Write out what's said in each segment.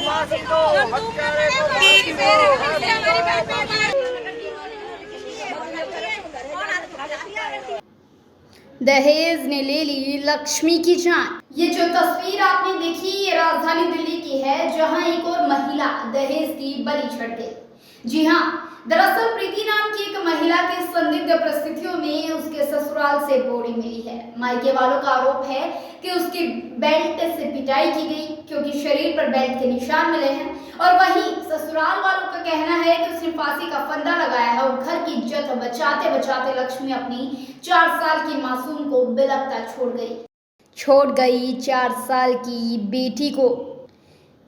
फांसी दो, हत्यारे को फांसी दो, दहेज ने ले ली लक्ष्मी की जान। ये जो तस्वीर आपने देखी ये राजधानी दिल्ली की है, जहां एक और महिला दहेज की बलि चढ़ गई। जी हां, दरअसल प्रीति नाम की एक महिला की संदिग्ध परिस्थितियों में उसके ससुराल से बॉडी मिली है। मायके वालों का आरोप है कि उसकी बेल्ट से पिटाई की गई, क्योंकि शरीर पर बेल्ट के निशान मिले हैं। और वहीं ससुराल वालों का कहना है कि उसने फांसी का फंदा लगाया है और घर की इज्जत बचाते बचाते लक्ष्मी अपनी 4 साल की मासूम को बिलखता छोड़ गई 4 साल की बेटी को।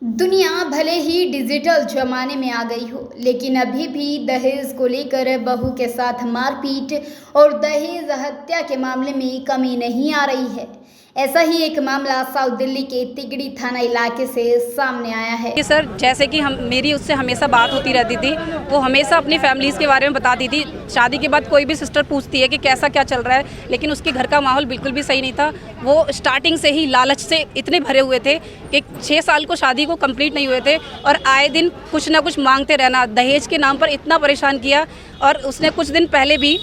दुनिया भले ही डिजिटल जमाने में आ गई हो, लेकिन अभी भी दहेज को लेकर बहू के साथ मारपीट और दहेज हत्या के मामले में कमी नहीं आ रही है। ऐसा ही एक मामला साउथ दिल्ली के तिगड़ी थाना इलाके से सामने आया है। सर, जैसे कि मेरी उससे हमेशा बात होती रहती थी, वो हमेशा अपनी फैमिलीज़ के बारे में बताती थी। शादी के बाद कोई भी सिस्टर पूछती है कि कैसा क्या चल रहा है, लेकिन उसके घर का माहौल बिल्कुल भी सही नहीं था। वो स्टार्टिंग से ही लालच से इतने भरे हुए थे कि 6 साल को शादी को कंप्लीट नहीं हुए थे और आए दिन कुछ ना कुछ मांगते रहना, दहेज के नाम पर इतना परेशान किया। और उसने कुछ दिन पहले भी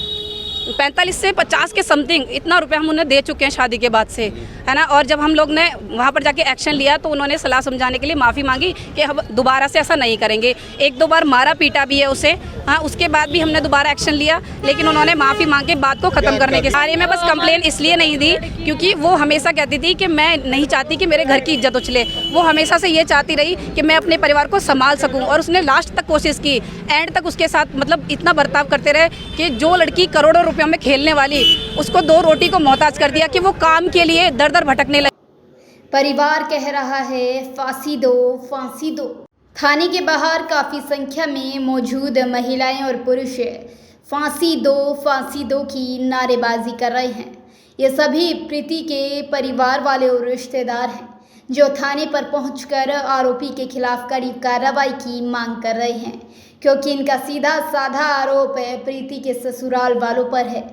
45 से 50 के समथिंग इतना रुपए हम उन्हें दे चुके हैं शादी के बाद से, है ना। और जब हम लोग ने वहाँ पर जाके एक्शन लिया तो उन्होंने सलाह समझाने के लिए माफ़ी मांगी कि हम दोबारा से ऐसा नहीं करेंगे। 1-2 बार मारा पीटा भी है उसे, हाँ। उसके बाद भी हमने दोबारा एक्शन लिया, लेकिन उन्होंने माफ़ी मांग के बात को ख़त्म करने के बारे में बस कंप्लेन इसलिए नहीं दी क्योंकि वो हमेशा कहती थी कि मैं नहीं चाहती कि मेरे घर की इज्जत उछले। वो हमेशा से ये चाहती रही कि मैं अपने परिवार को संभाल सकूँ, और उसने लास्ट तक कोशिश की। एंड तक उसके साथ मतलब इतना बर्ताव करते रहे कि जो लड़की करोड़ों रुपयों में खेलने वाली, उसको 2 रोटी को मोहताज कर दिया कि वो काम के लिए दर दर भटकने लगी। परिवार कह रहा है फांसी दो, फांसी दो। थाने के बाहर काफ़ी संख्या में मौजूद महिलाएं और पुरुष फांसी दो की नारेबाजी कर रहे हैं। ये सभी प्रीति के परिवार वाले और रिश्तेदार हैं जो थाने पर पहुंचकर आरोपी के खिलाफ कड़ी कार्रवाई की मांग कर रहे हैं, क्योंकि इनका सीधा साधा आरोप प्रीति के ससुराल वालों पर है।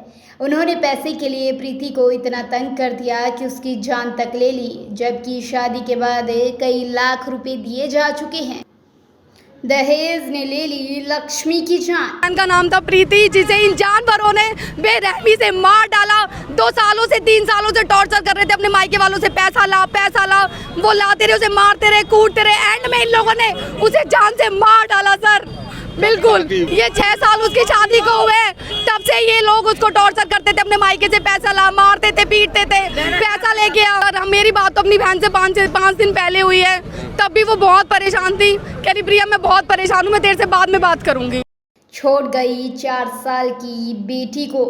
उन्होंने पैसे के लिए प्रीति को इतना तंग कर दिया कि उसकी जान तक ले ली, जबकि शादी के बाद कई लाख रुपए दिए जा चुके हैं। दहेज ने ले ली लक्ष्मी की जान। उनका नाम था प्रीति, जिसे इन जानवरों ने बेरहमी से मार डाला। 2 सालों से 3 सालों से टॉर्चर कर रहे थे अपने मायके वालों से, पैसा ला। वो लाते रहे, उसे मारते रहे, कूटते रहे। एंड में इन लोगों ने उसे जान से मार डाला सर, बिल्कुल। ये 6 साल उसकी शादी को हुए, तब से ये लोग उसको टॉर्चर करते थे, अपने मायके से पैसा ला, मारते थे, पीटते थे, पैसा लेके आ। और मेरी बात तो अपनी बहन से 5 दिन पहले हुई है, तब भी वो बहुत परेशान थी। कह रही प्रिया मैं बहुत परेशान हूँ, मैं तेरे से बाद में बात करूँगी। छोड़ गई 4 साल की बेटी को।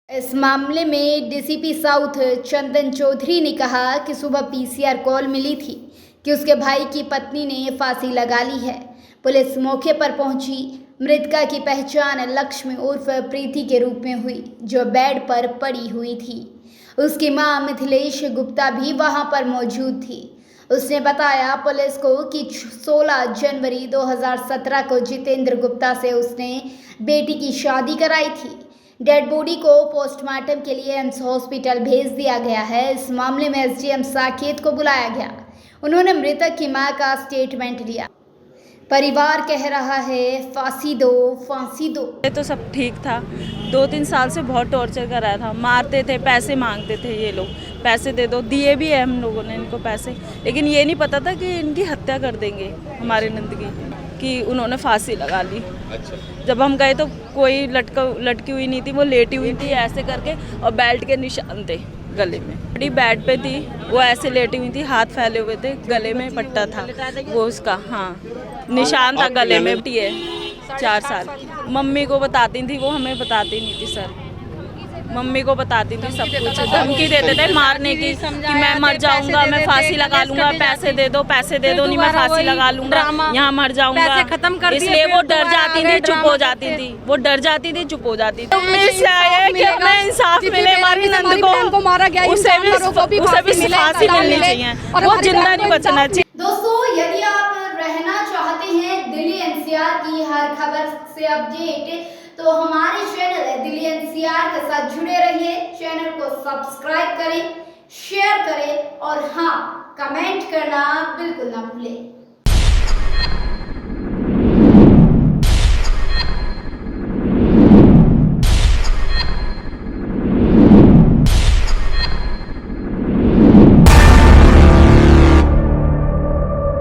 इस मामले में डीसीपी साउथ चंदन चौधरी ने कहा कि सुबह पीसीआर कॉल मिली थी कि उसके भाई की पत्नी ने फांसी लगा ली है। पुलिस मौके पर पहुंची। मृतका की पहचान लक्ष्मी उर्फ प्रीति के रूप में हुई, जो बेड पर पड़ी हुई थी। उसकी मां मिथिलेश गुप्ता भी वहां पर मौजूद थी। उसने बताया पुलिस को कि 16 जनवरी 2017 को जितेंद्र गुप्ता से उसने बेटी की शादी कराई थी। डेड बॉडी को पोस्टमार्टम के लिए एम्स हॉस्पिटल भेज दिया गया है। इस मामले में एसडीएम साकेत को बुलाया गया। उन्होंने मृतक की मां का स्टेटमेंट लिया। परिवार कह रहा है फांसी दो, फांसी दो। ये तो सब ठीक था, 2-3 साल से बहुत टॉर्चर कर रहा था, मारते थे, पैसे मांगते थे। ये लोग पैसे दे दो, दिए भी है हम लोगों ने इनको पैसे, लेकिन ये नहीं पता था कि इनकी हत्या कर देंगे हमारे नंद की, कि उन्होंने फांसी लगा ली। अच्छा। जब हम गए तो कोई लटकी हुई नहीं थी, वो लेटी हुई थी ऐसे करके, और बेल्ट के निशान थे गले में। बड़ी बेड पे थी, वो ऐसे लेटी हुई थी, हाथ फैले हुए थे, गले में पट्टा था वो उसका, हाँ निशान था गले में। बेटी है 4 साल की। मम्मी को बताती थी, वो हमें बताती नहीं थी सर। मम्मी को बताती थी सब कुछ, धमकी देते थे मारने की कि मैं मर जाऊंगा, मैं फांसी लगा लूंगा, पैसे दे दो नहीं मैं फांसी लगा लूंगा, यहाँ मर जाऊंगा। इसलिए वो डर जाती थी, चुप हो जाती थी। वो डर जाती थी, चुप हो जाती थी। हमें इंसाफ मिले, हमारी नंद को मारा गया, उसे भी फांसी मिलनी चाहिए, वो जिंदा नहीं बचना चाहिए। दोस्तों, यदि आप रहना चाहते हैं दिल्ली एनसीआर की हर खबर से अपडेट, तो हमारे चैनल दिल्ली एनसीआर के साथ जुड़े रहिए। चैनल को सब्सक्राइब करें, शेयर करें और हाँ, कमेंट करना बिल्कुल ना भूलें।